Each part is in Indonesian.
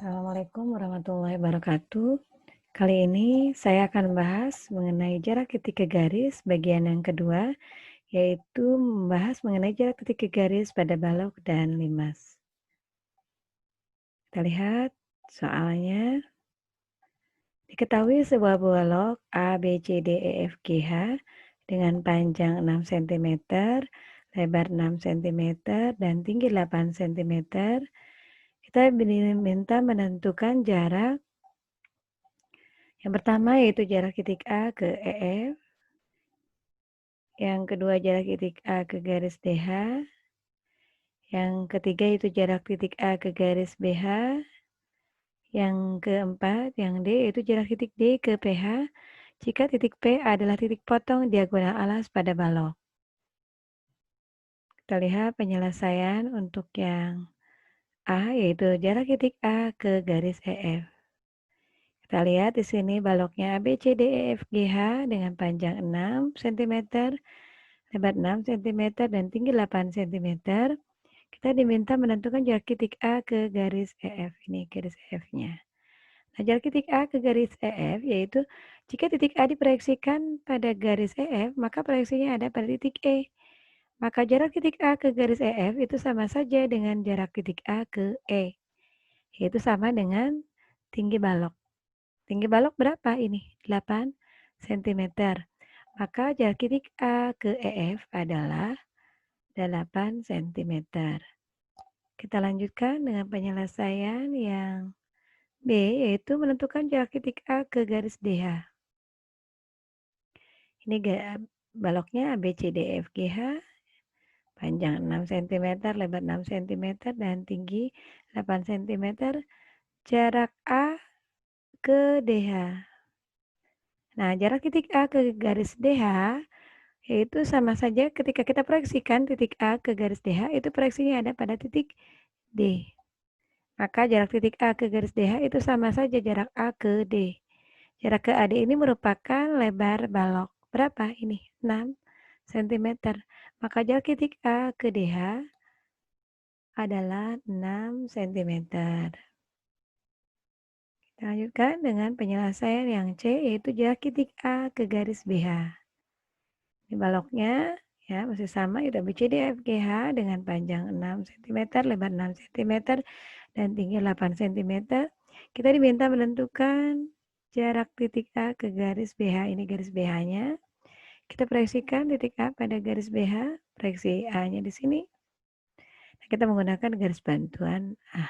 Assalamualaikum warahmatullahi wabarakatuh. Kali ini saya akan membahas mengenai jarak titik ke garis bagian yang kedua, yaitu membahas mengenai jarak titik ke garis pada balok dan limas. Kita lihat soalnya. Diketahui sebuah balok A, B, C, D, E, F, G, H dengan panjang 6 cm, lebar 6 cm, dan tinggi 8 cm. Kita diminta menentukan jarak. Yang pertama yaitu jarak titik A ke EF. Yang kedua jarak titik A ke garis DH. Yang ketiga itu jarak titik A ke garis BH. Yang keempat, yang D yaitu jarak titik D ke PH. Jika titik P adalah titik potong diagonal alas pada balok. Kita lihat penyelesaian untuk yang A yaitu jarak titik A ke garis EF. Kita lihat di sini baloknya ABCDEFGH dengan panjang 6 cm, lebar 6 cm, dan tinggi 8 cm. Kita diminta menentukan jarak titik A ke garis EF. Ini garis EF-nya. Nah, jarak titik A ke garis EF yaitu jika titik A diproyeksikan pada garis EF, maka proyeksinya ada pada titik E. Maka jarak titik A ke garis EF itu sama saja dengan jarak titik A ke E, yaitu sama dengan tinggi balok. Tinggi balok berapa ini? 8 cm. Maka jarak titik A ke EF adalah 8 cm. Kita lanjutkan dengan penyelesaian yang B, yaitu menentukan jarak titik A ke garis DH. Ini baloknya ABCDEFGH, panjang 6 cm, lebar 6 cm, dan tinggi 8 cm. Jarak A ke DH. Nah, jarak titik A ke garis DH yaitu sama saja ketika kita proyeksikan titik A ke garis DH, itu proyeksinya ada pada titik D. Maka jarak titik A ke garis DH itu sama saja jarak A ke D. Jarak ke AD ini merupakan lebar balok. Berapa ini? 6 cm. Maka jarak titik A ke DH adalah 6 cm. Kita lanjutkan dengan penyelesaian yang C, yaitu jarak titik A ke garis BH. Ini baloknya ya masih sama, itu ABCDEFGH dengan panjang 6 cm, lebar 6 cm, dan tinggi 8 cm. Kita diminta menentukan jarak titik A ke garis BH. Ini garis BH-nya. Kita proyeksikan titik A pada garis BH, proyeksi A-nya di sini. Nah, kita menggunakan garis bantuan A.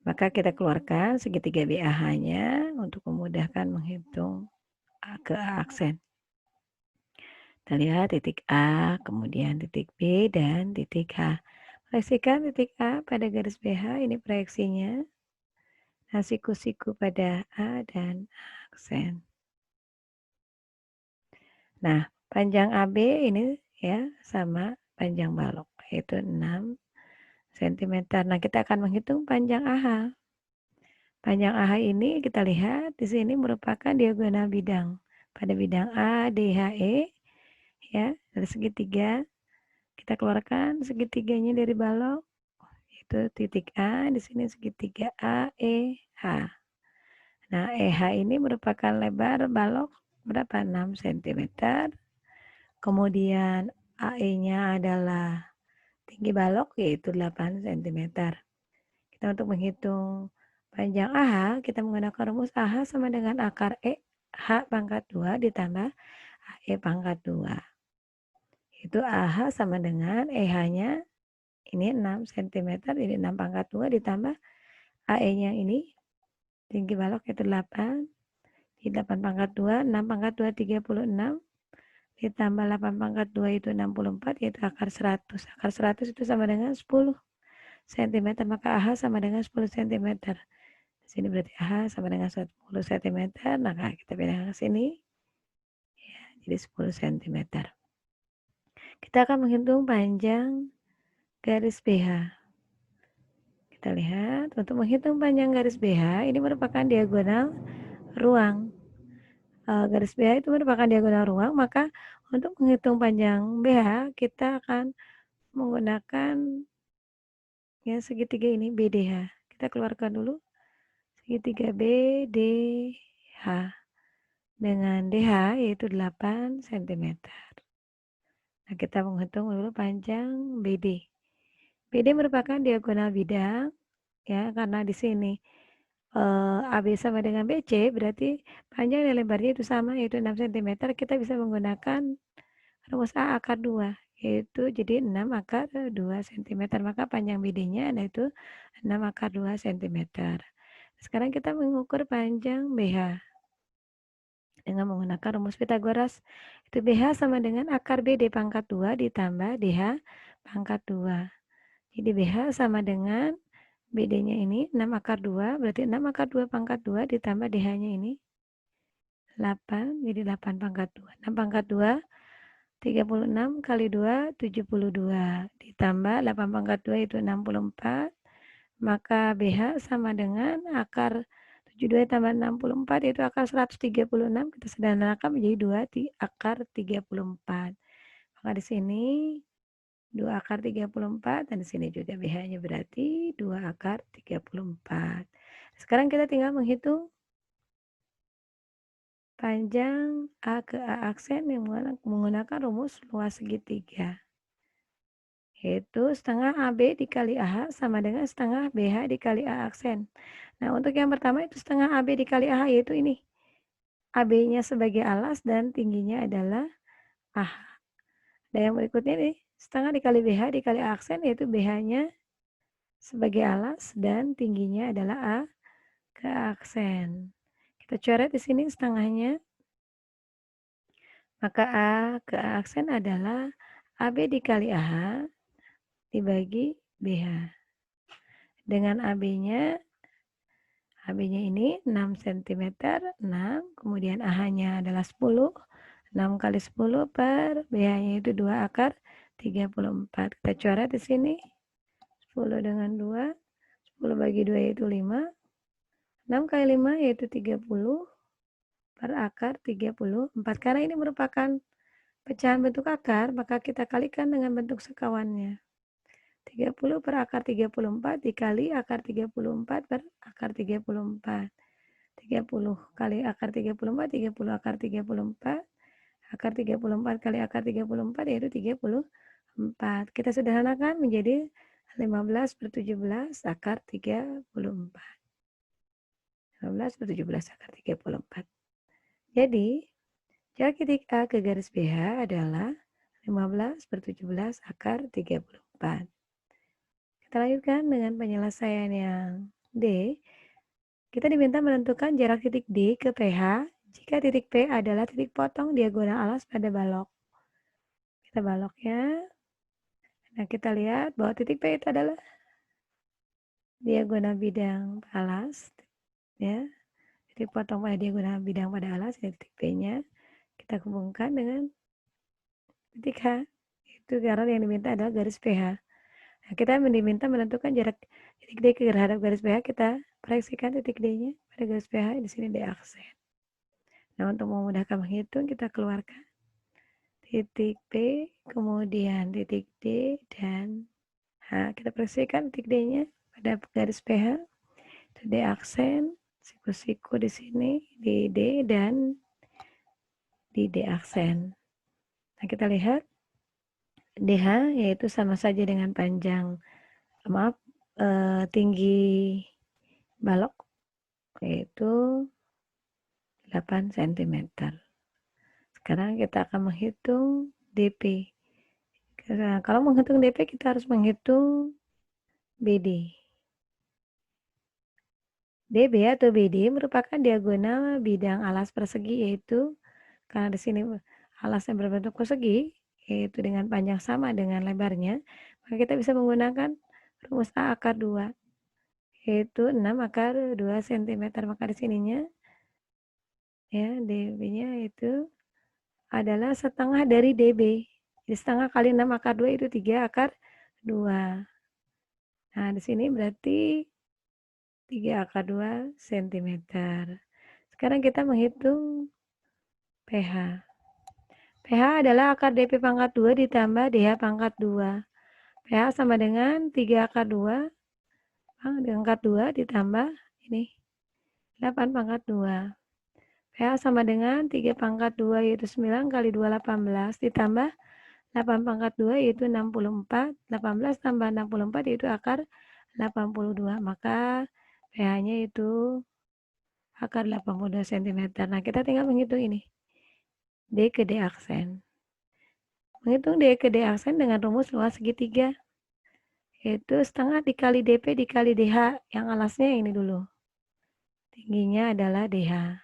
Maka kita keluarkan segitiga BAH-nya untuk memudahkan menghitung A ke aksen. Kita lihat titik A, kemudian titik B, dan titik H. Proyeksikan titik A pada garis BH, ini proyeksinya. Nah, siku-siku pada A dan aksen. Nah, panjang AB ini ya sama panjang balok, yaitu 6 cm. Nah, kita akan menghitung panjang AH. Panjang AH ini kita lihat di sini merupakan diagonal bidang. Pada bidang A, D, H, E, ya, dari segitiga. Kita keluarkan segitiganya dari balok, itu titik A, di sini segitiga A, E, H. Nah, EH ini merupakan lebar balok berapa? 6 cm. Kemudian AE-nya adalah tinggi balok yaitu 8 cm. Kita untuk menghitung panjang AH, kita menggunakan rumus AH sama dengan akar E, H pangkat 2 ditambah AE pangkat 2. Itu AH sama dengan EH-nya ini 6 cm, ini 6 pangkat 2 ditambah AE-nya ini tinggi balok yaitu 8. Di 8 pangkat 2, 6 pangkat 2 36, ditambah 8 pangkat 2 itu 64, yaitu akar 100. Akar 100 itu sama dengan 10 cm, maka AH sama dengan 10 cm. Di sini berarti AH sama dengan 10 cm, maka kita pindahkan ke sini, ya, jadi 10 cm. Kita akan menghitung panjang garis BH. Kita lihat, untuk menghitung panjang garis BH, ini merupakan diagonal ruang. Garis BH itu merupakan diagonal ruang, maka untuk menghitung panjang BH, kita akan menggunakan ya segitiga ini BDH. Kita keluarkan dulu segitiga BDH dengan DH yaitu 8 cm. Nah, kita menghitung dulu panjang BD. BD merupakan diagonal bidang ya, karena di sini AB sama dengan BC, berarti panjang dan lebarnya itu sama, yaitu 6 cm. Kita bisa menggunakan rumus A akar 2, yaitu jadi 6 akar 2 cm. Maka panjang BD-nya yaitu 6 akar 2 cm. Sekarang kita mengukur panjang BH dengan menggunakan rumus Pythagoras. Itu BH sama dengan akar BD pangkat 2 ditambah DH pangkat 2. Jadi BH sama dengan BD-nya ini 6 akar 2, berarti 6 akar 2 pangkat 2 ditambah DH-nya ini 8, jadi 8 pangkat 2. 6 pangkat 2, 36 kali 2, 72. Ditambah 8 pangkat 2 itu 64. Maka BH sama dengan akar 72 tambah 64 itu akar 136. Kita sederhanakan menjadi 2 akar 34. Maka di sini 2 akar 34 dan di sini juga BH-nya berarti 2 akar 34. Sekarang kita tinggal menghitung panjang A ke A aksen yang menggunakan rumus luas segitiga. Yaitu setengah AB dikali AH sama dengan setengah BH dikali A aksen. Nah, untuk yang pertama itu setengah AB dikali AH yaitu ini. AB-nya sebagai alas dan tingginya adalah AH. Dan yang berikutnya nih, setengah dikali BH dikali A aksen yaitu BH-nya sebagai alas dan tingginya adalah A ke aksen. Kita coret di sini setengahnya. Maka A ke A aksen adalah AB dikali AH dibagi BH. Dengan AB-nya ini 6 cm, 6, kemudian AH-nya adalah 10, 6 kali 10 per BH-nya itu 2 akar 34. Kita coret di sini, 10 dengan 2, 10 bagi 2 yaitu 5, 6 kali 5 yaitu 30 per akar 34. Karena ini merupakan pecahan bentuk akar, maka kita kalikan dengan bentuk sekawannya. 30 per akar 34 dikali akar 34 per akar 34. 30 kali akar 34, 30 akar 34. Akar 34 kali akar 34 yaitu 34. Kita sederhanakan menjadi 15 per 17 akar 34. 15 per 17 akar 34. Jadi, jarak titik A ke garis BH adalah 15 per 17 akar 34. Kita lanjutkan dengan penyelesaian yang D. Kita diminta menentukan jarak titik D ke PH jika titik P adalah titik potong diagonal alas pada balok. Kita baloknya. Nah, kita lihat bahwa titik P itu adalah diagonal bidang alas. Ya. Titik potong pada diagonal bidang pada alas, ini titik P-nya. Kita hubungkan dengan titik H. Itu karena yang diminta adalah garis PH. Nah, kita diminta menentukan jarak titik D ke terhadap garis PH, kita proyeksikan titik D-nya pada garis PH, di sini D aksen. Nah, untuk memudahkan menghitung, kita keluarkan titik P, kemudian titik D, dan H. Kita proyeksikan titik D-nya pada garis PH, itu D aksen, siku-siku di sini, di D, dan di D aksen. Nah, kita lihat DH yaitu sama saja dengan panjang, tinggi balok yaitu 8 cm. Sekarang kita akan menghitung DP. Nah, kalau menghitung DP kita harus menghitung BD. DB atau BD merupakan diagonal bidang alas persegi, yaitu karena di sini alasnya berbentuk persegi, yaitu dengan panjang sama dengan lebarnya, maka kita bisa menggunakan rumus A akar 2, yaitu 6 akar 2 cm. Maka di sininya ya DB-nya itu adalah setengah dari DB. Jadi setengah kali 6 akar 2 itu 3 akar 2. Nah, di sini berarti 3 akar 2 cm. Sekarang kita menghitung PH. PH adalah akar DP pangkat 2 ditambah DH pangkat 2. PH sama dengan 3 akar 2 pangkat 2 ditambah ini 8 pangkat 2. PH sama dengan 3 pangkat 2 yaitu 9 kali 2 18 ditambah 8 pangkat 2 yaitu 64, 18 tambah 64 yaitu akar 82. Maka PH-nya itu akar 82 cm. Nah, kita tinggal menghitung ini. D ke D aksen. Menghitung D ke D aksen dengan rumus luas segitiga. Yaitu setengah dikali DP dikali DH. Yang alasnya ini dulu. Tingginya adalah DH.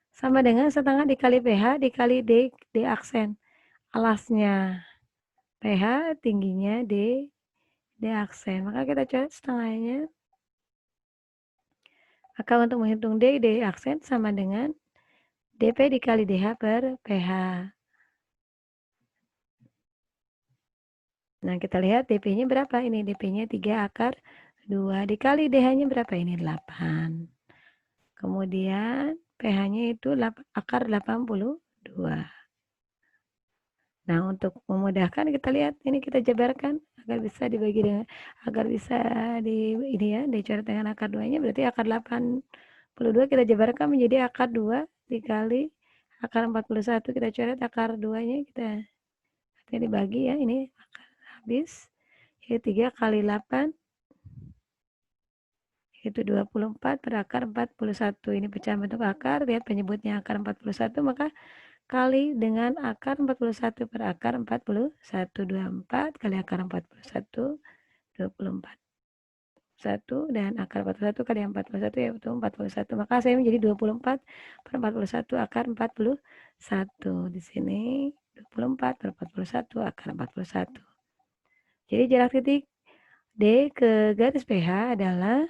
Sama dengan setengah dikali PH dikali D aksen. Alasnya PH, tingginya D aksen. Maka kita coret setengahnya. Maka untuk menghitung D aksen sama dengan DP dikali DH per PH. Nah, kita lihat DP-nya berapa ini? DP-nya 3 akar 2 dikali DH-nya berapa ini? 8. Kemudian PH-nya itu akar 82. Nah, untuk memudahkan kita lihat ini kita jabarkan agar bisa dibagi dengan agar bisa ini ya, dicoret dengan akar 2-nya berarti akar 82 kita jabarkan menjadi akar 2 dikali akar 41 kita coret akar 2-nya kita dibagi ya ini habis ya 3 kali 8 itu 24 per akar 41 ini pecahan bentuk akar lihat penyebutnya akar 41 maka kali dengan akar 41 per akar 41 24 kali akar 41 24 1 dan akar 41 kali 41 yaitu 41 maka hasilnya menjadi 24 per 41 akar 41 di sini 24 per 41 akar 41 jadi jarak titik D ke garis PH adalah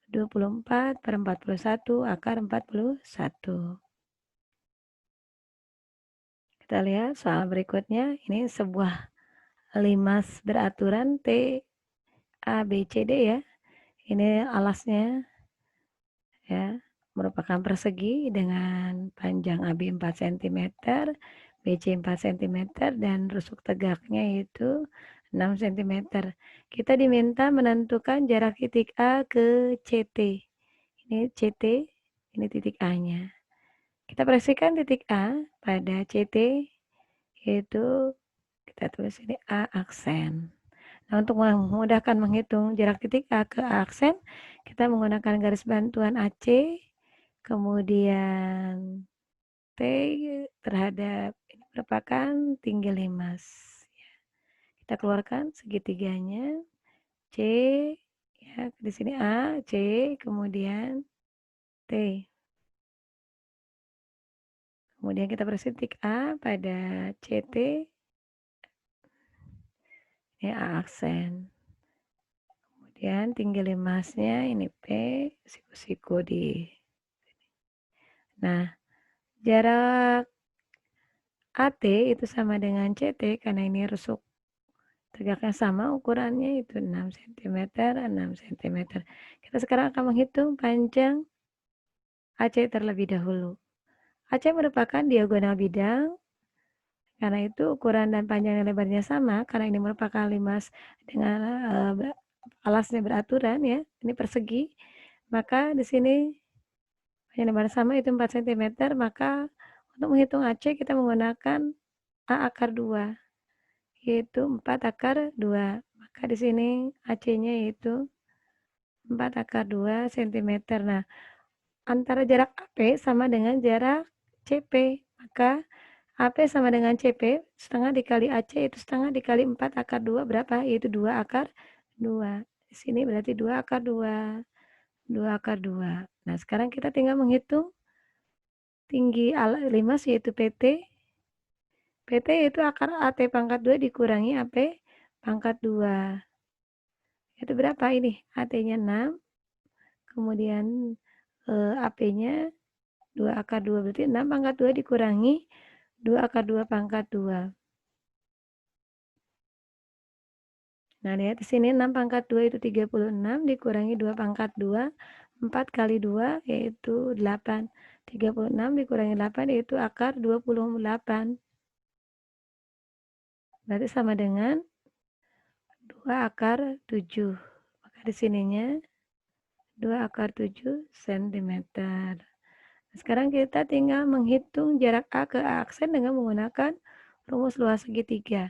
24 per 41 akar 41. Kita lihat soal berikutnya. Ini sebuah limas beraturan T, A, B, C, D ya. Ini alasnya ya merupakan persegi dengan panjang AB 4 cm, BC 4 cm, dan rusuk tegaknya itu 6 cm. Kita diminta menentukan jarak titik A ke CT. Ini CT, ini titik A-nya. Kita proyeksikan titik A pada CT, yaitu kita tulis ini A aksen. Nah, untuk memudahkan menghitung jarak titik A ke A aksen, kita menggunakan garis bantuan AC, kemudian T terhadap ini merupakan tinggi limas. Kita keluarkan segitiganya, C, ya di sini A, C, kemudian T. Kemudian kita beri titik A pada CT, ini A aksen. Kemudian tinggi limasnya ini P, siku-siku di. Nah, jarak AT itu sama dengan CT karena ini rusuk tegaknya sama ukurannya itu 6 cm, 6 cm. Kita sekarang akan menghitung panjang AC terlebih dahulu. AC merupakan diagonal bidang, karena itu ukuran dan panjang dan lebarnya sama, karena ini merupakan limas dengan alasnya beraturan ya, ini persegi, maka di sini panjang lebar sama itu 4 cm, maka untuk menghitung AC kita menggunakan A akar 2, yaitu 4 akar 2. Maka di sini AC-nya yaitu 4 akar 2 cm. Nah, antara jarak AP sama dengan jarak CP. Maka AP sama dengan CP, setengah dikali AC itu setengah dikali 4 akar 2 berapa? Yaitu 2 akar 2. Di sini berarti 2 akar 2. 2 akar 2. Nah, sekarang kita tinggal menghitung tinggi limas yaitu PT. PT yaitu akar AT pangkat 2 dikurangi AP pangkat 2. Itu berapa ini? AT-nya 6, kemudian AP-nya 2 akar 2, berarti 6 pangkat 2 dikurangi 2 akar 2 pangkat 2. Nah, lihat di sini 6 pangkat 2 itu 36 dikurangi 2 pangkat 2, 4 kali 2 yaitu 8. 36 dikurangi 8 yaitu akar 28. Berarti sama dengan 2 akar 7. Maka di sininya 2 akar 7 sentimeter. Sekarang kita tinggal menghitung jarak A ke A aksen dengan menggunakan rumus luas segitiga.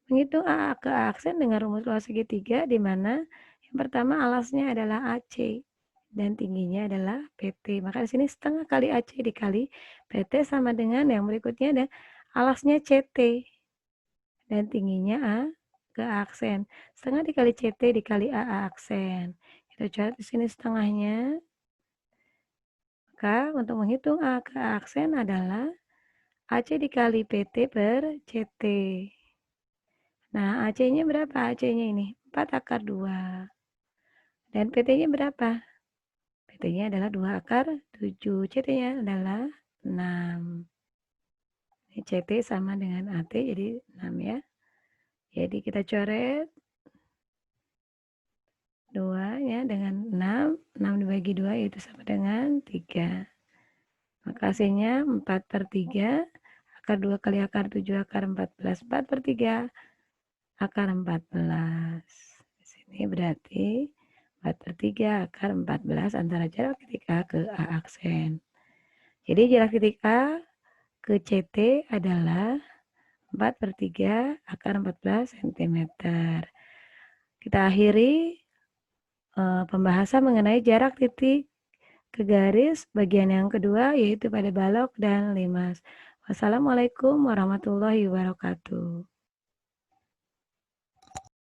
Menghitung A ke A aksen dengan rumus luas segitiga, di mana yang pertama alasnya adalah AC dan tingginya adalah PT. Maka di sini setengah kali AC dikali PT sama dengan yang berikutnya ada alasnya CT dan tingginya A ke A aksen. Setengah dikali CT dikali A aksen. Kita coret di sini setengahnya. Maka untuk menghitung A ke A aksen adalah AC dikali PT per CT. Nah, AC-nya berapa? AC-nya ini 4 akar 2. Dan PT-nya berapa? PT-nya adalah 2 akar 7. CT-nya adalah 6. Ini CT sama dengan AT, jadi 6 ya. Jadi kita coret 2 ya dengan 6. 6 dibagi 2 yaitu sama dengan 3. Maka hasilnya 4 per 3. Akar 2 kali akar 7 akar 14. 4 per 3 akar 14. Di sini berarti 4 per 3 akar 14 antara jarak titik A ke A aksen. Jadi jarak titik A ke CT adalah 4 per 3 akar 14 cm. Kita akhiri pembahasan mengenai jarak titik ke garis bagian yang kedua, yaitu pada balok dan limas. Wassalamualaikum warahmatullahi wabarakatuh.